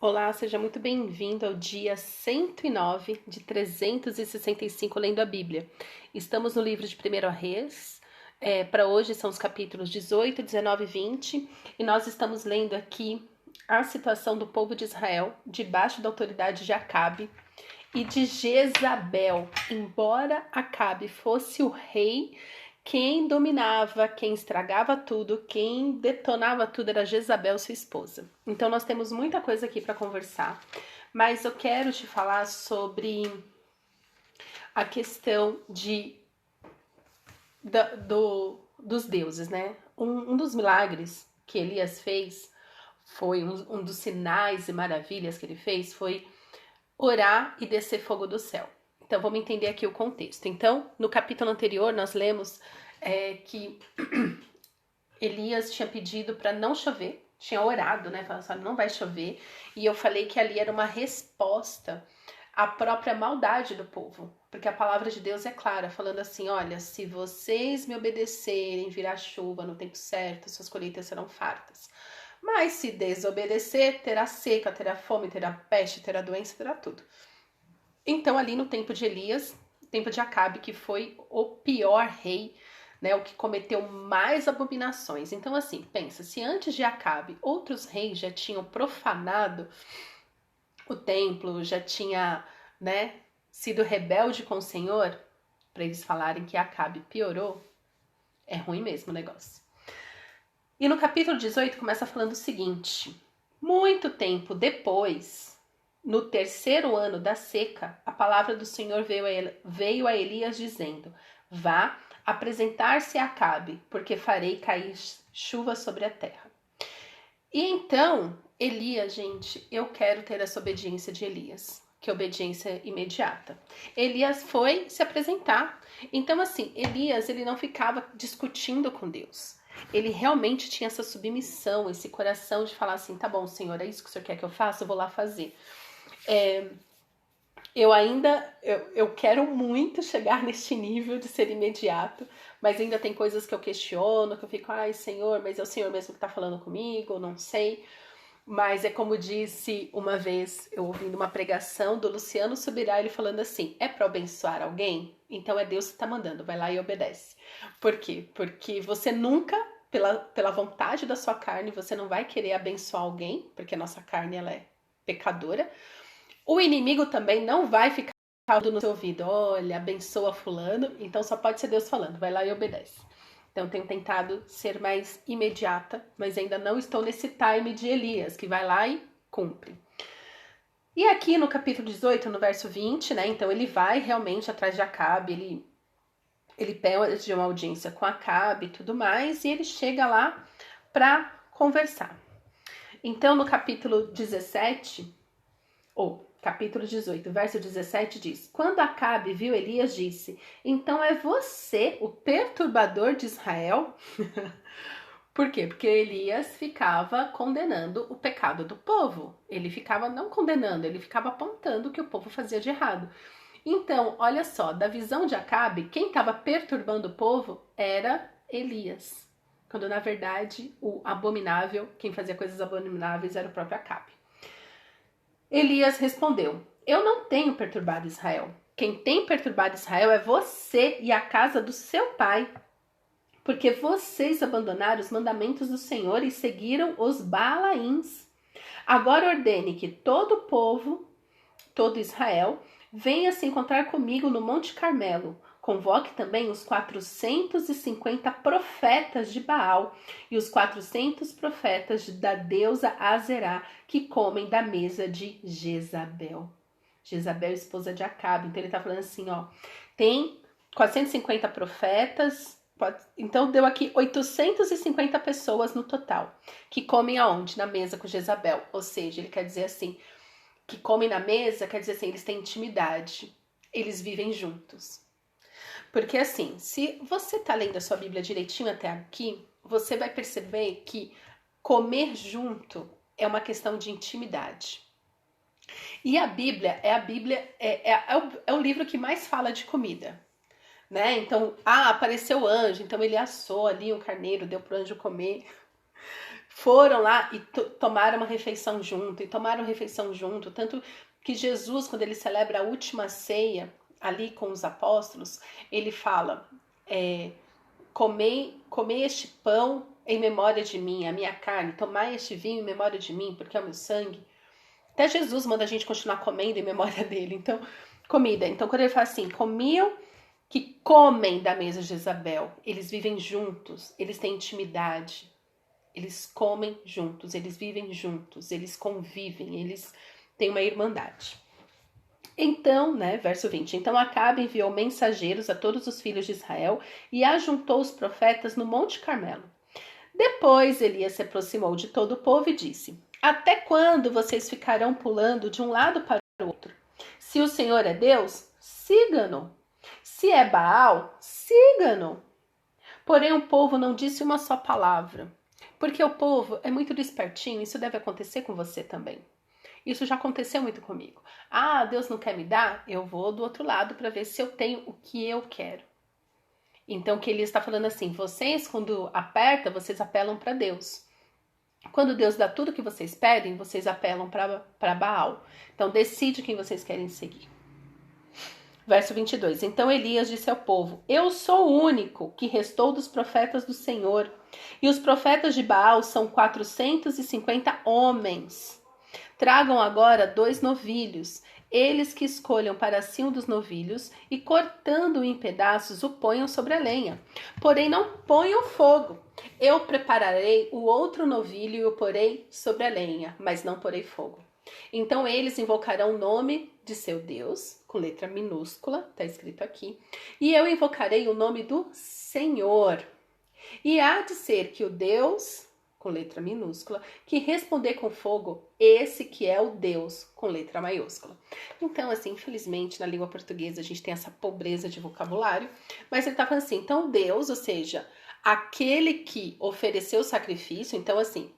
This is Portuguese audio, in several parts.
Olá, seja muito bem-vindo ao dia 109 de 365 lendo a Bíblia. Estamos no livro de 1 Reis, para hoje são os capítulos 18, 19 e 20, e nós estamos lendo aqui a situação do povo de Israel debaixo da autoridade de Acabe e de Jezabel. Embora Acabe fosse o rei, quem dominava, quem estragava tudo, quem detonava tudo era Jezabel, sua esposa. Então nós temos muita coisa aqui para conversar, mas eu quero te falar sobre a questão dos deuses, né? Um dos milagres que Elias fez foi um dos sinais e maravilhas que ele fez foi orar e descer fogo do céu. Então vamos entender aqui o contexto. Então, no capítulo anterior, nós lemos que Elias tinha pedido para não chover, tinha orado, né? Falando assim, não vai chover. E eu falei que ali era uma resposta à própria maldade do povo. Porque a palavra de Deus é clara, falando assim, olha, se vocês me obedecerem, virá chuva no tempo certo, suas colheitas serão fartas. Mas se desobedecer, terá seca, terá fome, terá peste, terá doença, terá tudo. Então, ali no tempo de Elias, tempo de Acabe, que foi o pior rei, né, o que cometeu mais abominações. Então, assim, pensa, se antes de Acabe outros reis já tinham profanado o templo, já tinha, né, sido rebelde com o Senhor, para eles falarem que Acabe piorou, é ruim mesmo o negócio. E no capítulo 18 começa falando o seguinte: muito tempo depois, no terceiro ano da seca, a palavra do Senhor veio a Elias dizendo: vá apresentar-se a Acabe, porque farei cair chuva sobre a terra. E então, Elias, gente, eu quero ter essa obediência de Elias, que é obediência imediata. Elias foi se apresentar. Então, assim, Elias, ele não ficava discutindo com Deus. Ele realmente tinha essa submissão, esse coração de falar assim, tá bom, Senhor, é isso que o Senhor quer que eu faça? Eu vou lá fazer. Eu quero muito chegar neste nível de ser imediato, mas ainda tem coisas que eu questiono, que eu fico, ai, Senhor, mas é o Senhor mesmo que tá falando comigo, não sei. Mas é como disse uma vez, eu ouvindo uma pregação do Luciano Subirá, ele falando assim, é para abençoar alguém? Então é Deus que tá mandando, vai lá e obedece. Por quê? Porque você nunca, pela vontade da sua carne, você não vai querer abençoar alguém, porque a nossa carne ela é pecadora. O inimigo também não vai ficar no seu ouvido, olha, abençoa fulano, então só pode ser Deus falando, vai lá e obedece. Então tenho tentado ser mais imediata, mas ainda não estou nesse time de Elias, que vai lá e cumpre. E aqui no capítulo 18, no verso 20, né, então ele vai realmente atrás de Acabe, ele pede uma audiência com Acabe e tudo mais, e ele chega lá para conversar. Então no capítulo 17, capítulo 18, verso 17 diz: quando Acabe viu Elias, disse: então é você o perturbador de Israel? Por quê? Porque Elias ficava condenando o pecado do povo. Ele ficava não condenando, ele ficava apontando o que o povo fazia de errado. Então, olha só, da visão de Acabe, quem estava perturbando o povo era Elias. Quando, na verdade, o abominável, quem fazia coisas abomináveis era o próprio Acabe. Elias respondeu: eu não tenho perturbado Israel. Quem tem perturbado Israel é você e a casa do seu pai, porque vocês abandonaram os mandamentos do Senhor e seguiram os Baalaíns. Agora ordene que todo o povo, todo Israel, venha se encontrar comigo no Monte Carmelo. Convoque também os 450 profetas de Baal e os 400 profetas da deusa Azerá, que comem da mesa de Jezabel. Jezabel, esposa de Acabe. Então ele está falando assim, ó, tem 450 profetas, então deu aqui 850 pessoas no total, que comem aonde? Na mesa com Jezabel. Ou seja, ele quer dizer assim, que comem na mesa, quer dizer assim, eles têm intimidade, eles vivem juntos. Porque assim, se você tá lendo a sua Bíblia direitinho até aqui, você vai perceber que comer junto é uma questão de intimidade. E a Bíblia é o livro que mais fala de comida. Né? Então, apareceu o anjo, então ele assou ali um carneiro, deu pro anjo comer. foram lá e tomaram uma refeição junto, e tomaram refeição junto, tanto que Jesus, quando ele celebra a última ceia, ali com os apóstolos, ele fala, comei este pão em memória de mim, a minha carne, tomai este vinho em memória de mim, porque é o meu sangue. Até Jesus manda a gente continuar comendo em memória dele, então, comida. Então, quando ele fala assim, comiam, que comem da mesa de Jezabel, eles vivem juntos, eles têm intimidade, eles comem juntos, eles vivem juntos, eles convivem, eles têm uma irmandade. Então, verso 20, então Acabe enviou mensageiros a todos os filhos de Israel e ajuntou os profetas no Monte Carmelo. Depois Elias se aproximou de todo o povo e disse, até quando vocês ficarão pulando de um lado para o outro? Se o Senhor é Deus, siga-no. Se é Baal, siga-no. Porém o povo não disse uma só palavra, porque o povo é muito despertinho, isso deve acontecer com você também. Isso já aconteceu muito comigo. Ah, Deus não quer me dar? Eu vou do outro lado para ver se eu tenho o que eu quero. Então, o que ele está falando assim, vocês quando aperta, vocês apelam para Deus. Quando Deus dá tudo que vocês pedem, vocês apelam para Baal. Então, decide quem vocês querem seguir. Verso 22. Então Elias disse ao povo, eu sou o único que restou dos profetas do Senhor, e os profetas de Baal são 450 homens. Tragam agora 2 novilhos, eles que escolham para si um dos novilhos e, cortando-o em pedaços, o ponham sobre a lenha. Porém, não ponham fogo. Eu prepararei o outro novilho e o porei sobre a lenha, mas não porei fogo. Então eles invocarão o nome de seu Deus, com letra minúscula, está escrito aqui, e eu invocarei o nome do Senhor. E há de ser que o Deus, com letra minúscula, que responder com fogo, esse que é o Deus, com letra maiúscula. Então, assim, infelizmente, na língua portuguesa a gente tem essa pobreza de vocabulário, mas ele tá falando assim, então Deus, ou seja, aquele que ofereceu o sacrifício, então assim,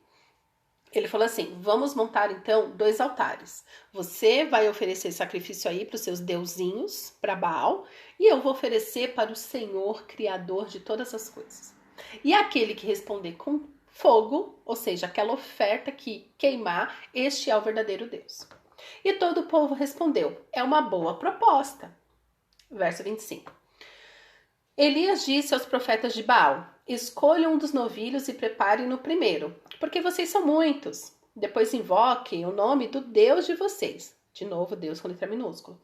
ele falou assim, vamos montar então 2 altares. Você vai oferecer sacrifício aí para os seus deusinhos, para Baal, e eu vou oferecer para o Senhor, Criador de todas as coisas. E aquele que responder com fogo, ou seja, aquela oferta que queimar, este é o verdadeiro Deus. E todo o povo respondeu, é uma boa proposta. Verso 25. Elias disse aos profetas de Baal, escolham um dos novilhos e preparem-no primeiro, porque vocês são muitos. Depois invoquem o nome do Deus de vocês. De novo, Deus com letra minúscula.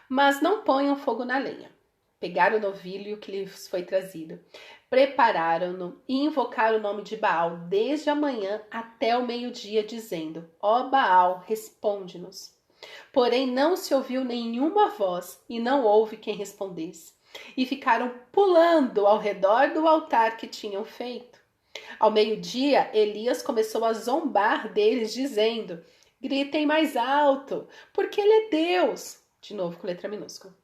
Mas não ponham fogo na lenha. Pegaram o novilho que lhes foi trazido, prepararam-no e invocaram o nome de Baal desde a manhã até o meio-dia, dizendo, ó Baal, responde-nos. Porém não se ouviu nenhuma voz e não houve quem respondesse. E ficaram pulando ao redor do altar que tinham feito. Ao meio-dia, Elias começou a zombar deles, dizendo, gritem mais alto, porque ele é Deus. De novo com letra minúscula.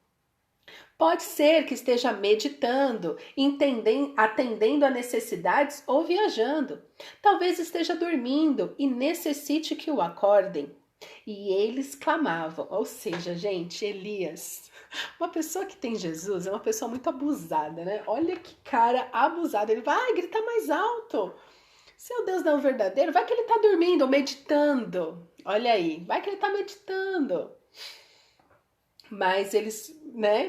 Pode ser que esteja meditando, atendendo a necessidades ou viajando. Talvez esteja dormindo e necessite que o acordem. E eles clamavam, ou seja, gente, Elias, uma pessoa que tem Jesus é uma pessoa muito abusada, né? Olha que cara abusado, ele vai gritar mais alto. Seu Deus não é o verdadeiro, vai que ele tá dormindo ou meditando. Olha aí, vai que ele tá meditando. Mas eles,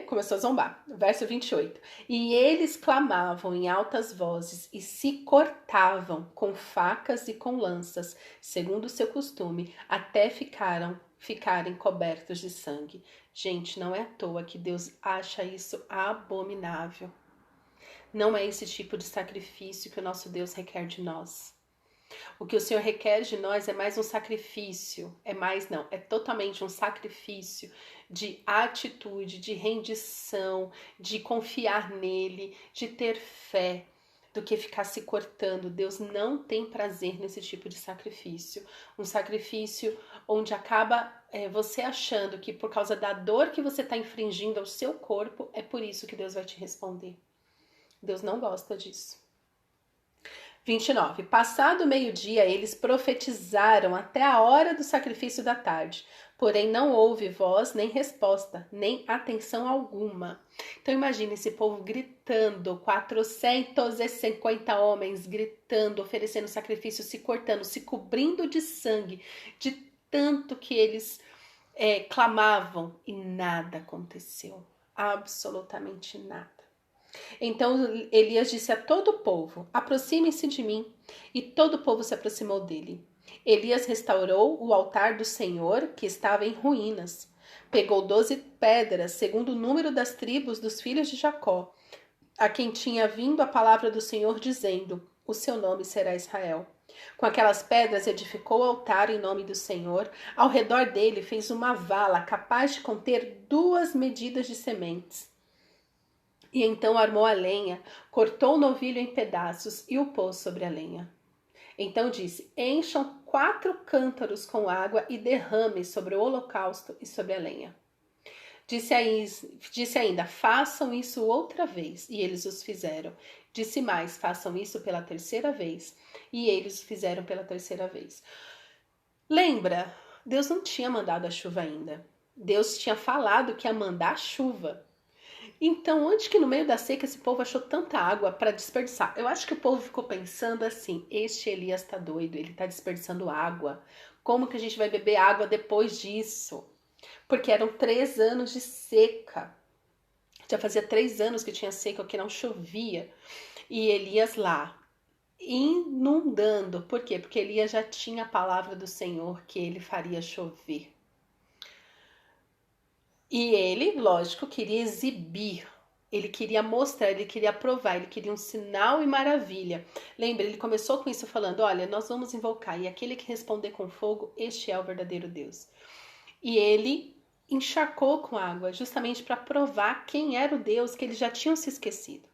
começou a zombar. Verso 28. E eles clamavam em altas vozes e se cortavam com facas e com lanças, segundo o seu costume, até ficarem cobertos de sangue. Gente, não é à toa que Deus acha isso abominável. Não é esse tipo de sacrifício que o nosso Deus requer de nós. O que o Senhor requer de nós é mais um sacrifício, é totalmente um sacrifício de atitude, de rendição, de confiar nele, de ter fé, do que ficar se cortando. Deus não tem prazer nesse tipo de sacrifício. Um sacrifício onde acaba você achando que por causa da dor que você está infringindo ao seu corpo, é por isso que Deus vai te responder. Deus não gosta disso. 29. Passado o meio-dia, eles profetizaram até a hora do sacrifício da tarde. Porém não houve voz, nem resposta, nem atenção alguma. Então imagine esse povo gritando, 450 homens gritando, oferecendo sacrifício, se cortando, se cobrindo de sangue, de tanto que eles clamavam, e nada aconteceu, absolutamente nada. Então Elias disse a todo o povo: aproximem-se de mim. E todo o povo se aproximou dele. Elias restaurou o altar do Senhor, que estava em ruínas. Pegou 12 pedras, segundo o número das tribos dos filhos de Jacó, a quem tinha vindo a palavra do Senhor, dizendo: o seu nome será Israel. Com aquelas pedras edificou o altar em nome do Senhor. Ao redor dele fez uma vala capaz de conter 2 medidas de sementes. E então armou a lenha, cortou o novilho em pedaços e o pôs sobre a lenha. Então disse: encham 4 cântaros com água e derrame sobre o holocausto e sobre a lenha. Disse ainda: façam isso outra vez. E eles os fizeram. Disse mais: façam isso pela 3ª vez. E eles o fizeram pela 3ª vez. Lembra, Deus não tinha mandado a chuva ainda. Deus tinha falado que ia mandar a chuva. Então, onde que no meio da seca esse povo achou tanta água para desperdiçar? Eu acho que o povo ficou pensando assim: este Elias tá doido, ele tá desperdiçando água. Como que a gente vai beber água depois disso? Porque eram 3 anos de seca. Já fazia 3 anos que tinha seca, que não chovia. E Elias lá, inundando. Por quê? Porque Elias já tinha a palavra do Senhor que ele faria chover. E ele, lógico, queria exibir, ele queria mostrar, ele queria provar, ele queria um sinal e maravilha. Lembra, ele começou com isso falando: olha, nós vamos invocar, e aquele que responder com fogo, este é o verdadeiro Deus. E ele encharcou com água, justamente para provar quem era o Deus que eles já tinham se esquecido.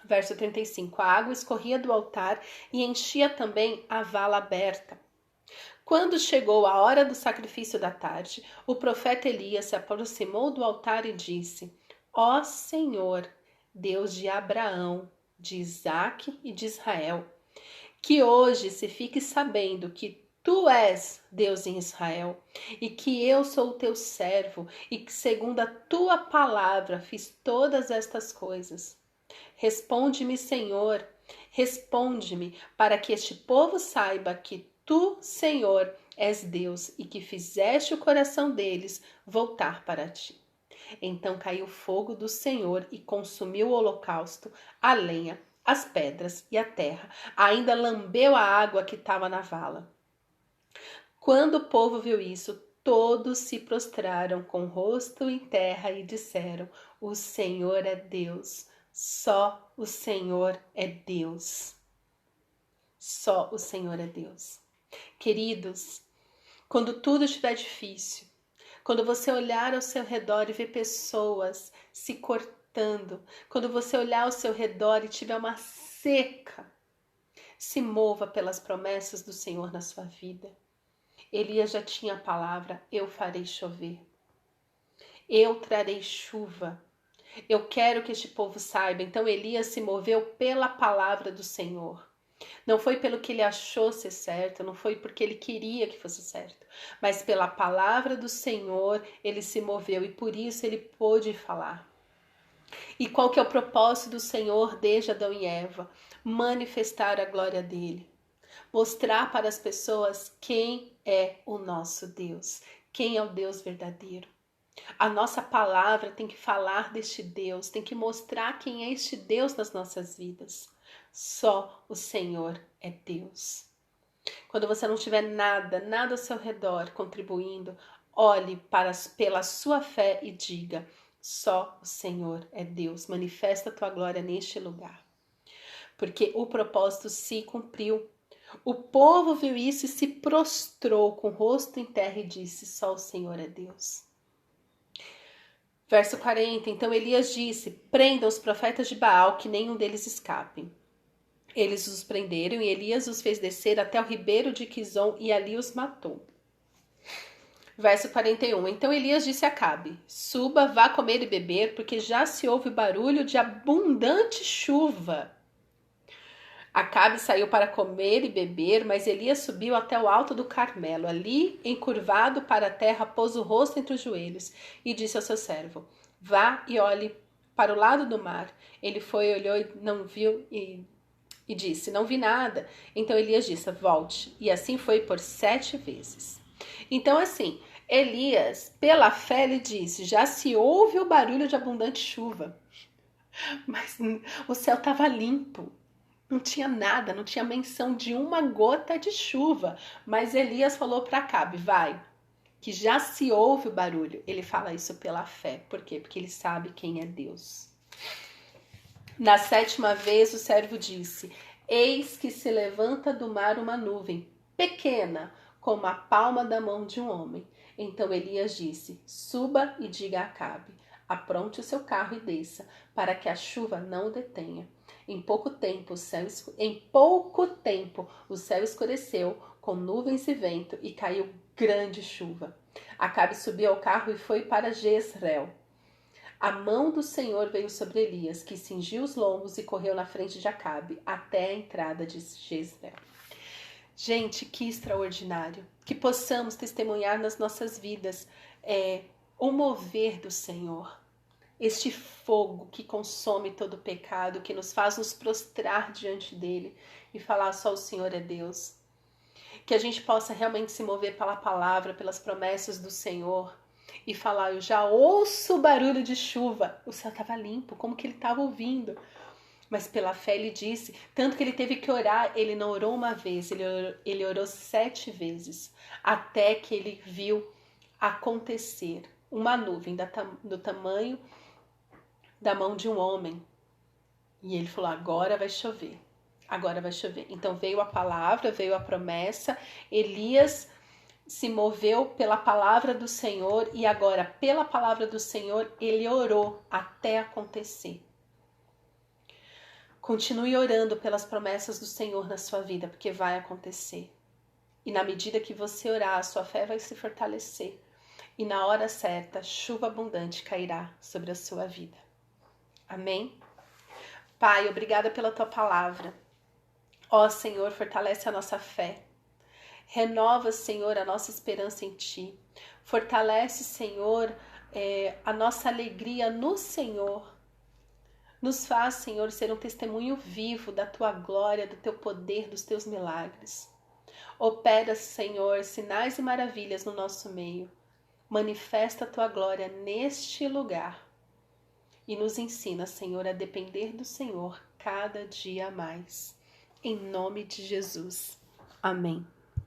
Verso 35, a água escorria do altar e enchia também a vala aberta. Quando chegou a hora do sacrifício da tarde, o profeta Elias se aproximou do altar e disse: ó Senhor, Deus de Abraão, de Isaque e de Israel, que hoje se fique sabendo que tu és Deus em Israel, e que eu sou o teu servo, e que segundo a tua palavra fiz todas estas coisas. Responde-me, Senhor, responde-me, para que este povo saiba que tu, Senhor, és Deus e que fizeste o coração deles voltar para ti. Então caiu fogo do Senhor e consumiu o holocausto, a lenha, as pedras e a terra. Ainda lambeu a água que estava na vala. Quando o povo viu isso, todos se prostraram com o rosto em terra e disseram: o Senhor é Deus, só o Senhor é Deus. Só o Senhor é Deus. Queridos, quando tudo estiver difícil, quando você olhar ao seu redor e ver pessoas se cortando, quando você olhar ao seu redor e tiver uma seca, se mova pelas promessas do Senhor na sua vida. Elias já tinha a palavra: eu farei chover. Eu trarei chuva. Eu quero que este povo saiba. Então Elias se moveu pela palavra do Senhor. Não foi pelo que ele achou ser certo, não foi porque ele queria que fosse certo, mas pela palavra do Senhor ele se moveu e por isso ele pôde falar. E qual que é o propósito do Senhor desde Adão e Eva? Manifestar a glória dele. Mostrar para as pessoas quem é o nosso Deus, quem é o Deus verdadeiro. A nossa palavra tem que falar deste Deus, tem que mostrar quem é este Deus nas nossas vidas. Só o Senhor é Deus. Quando você não tiver nada ao seu redor contribuindo, olhe pela sua fé e diga: só o Senhor é Deus. Manifesta a tua glória neste lugar. Porque o propósito se cumpriu. O povo viu isso e se prostrou com o rosto em terra e disse: só o Senhor é Deus. Verso 40, então Elias disse: prendam os profetas de Baal, que nenhum deles escape. Eles os prenderam e Elias os fez descer até o ribeiro de Quizon e ali os matou. Verso 41, então Elias disse a Acabe: suba, vá comer e beber, porque já se ouve barulho de abundante chuva. Acabe saiu para comer e beber, mas Elias subiu até o alto do Carmelo. Ali, encurvado para a terra, pôs o rosto entre os joelhos e disse ao seu servo: Vá e olhe para o lado do mar. Ele foi, olhou e não viu e disse: Não vi nada. Então Elias disse: Volte. E assim foi por 7 vezes. Então, assim, Elias, pela fé, ele disse: Já se ouve o barulho de abundante chuva, mas o céu estava limpo. Não tinha nada, não tinha menção de uma gota de chuva. Mas Elias falou para Acabe: Vai, que já se ouve o barulho. Ele fala isso pela fé. Por quê? Porque ele sabe quem é Deus. Na 7ª vez, o servo disse: Eis que se levanta do mar uma nuvem, pequena, como a palma da mão de um homem. Então Elias disse: Suba e diga a Acabe: Apronte o seu carro e desça, para que a chuva não o detenha. Em pouco tempo o céu escureceu, com nuvens e vento, e caiu grande chuva. Acabe subiu ao carro e foi para Jezreel. A mão do Senhor veio sobre Elias, que cingiu os lombos e correu na frente de Acabe, até a entrada de Jezreel. Gente, que extraordinário. Que possamos testemunhar nas nossas vidas o mover do Senhor. Este fogo que consome todo o pecado, que nos faz nos prostrar diante dele e falar: só o Senhor é Deus. Que a gente possa realmente se mover pela palavra, pelas promessas do Senhor e falar: eu já ouço o barulho de chuva. O céu estava limpo, como que ele estava ouvindo? Mas pela fé ele disse, tanto que ele teve que orar. Ele não orou uma vez, ele orou 7 vezes, até que ele viu acontecer uma nuvem do tamanho da mão de um homem. E ele falou: agora vai chover, agora vai chover. Então veio a palavra, veio a promessa. Elias se moveu pela palavra do Senhor e agora, pela palavra do Senhor, ele orou até acontecer. Continue orando pelas promessas do Senhor na sua vida, porque vai acontecer. E na medida que você orar, a sua fé vai se fortalecer. E na hora certa, chuva abundante cairá sobre a sua vida. Amém? Pai, obrigada pela tua palavra. Ó Senhor, fortalece a nossa fé. Renova, Senhor, a nossa esperança em Ti. Fortalece, Senhor, a nossa alegria no Senhor. Nos faz, Senhor, ser um testemunho vivo da Tua glória, do Teu poder, dos Teus milagres. Opera, Senhor, sinais e maravilhas no nosso meio. Manifesta a Tua glória neste lugar. E nos ensina, Senhor, a depender do Senhor cada dia mais. Em nome de Jesus. Amém.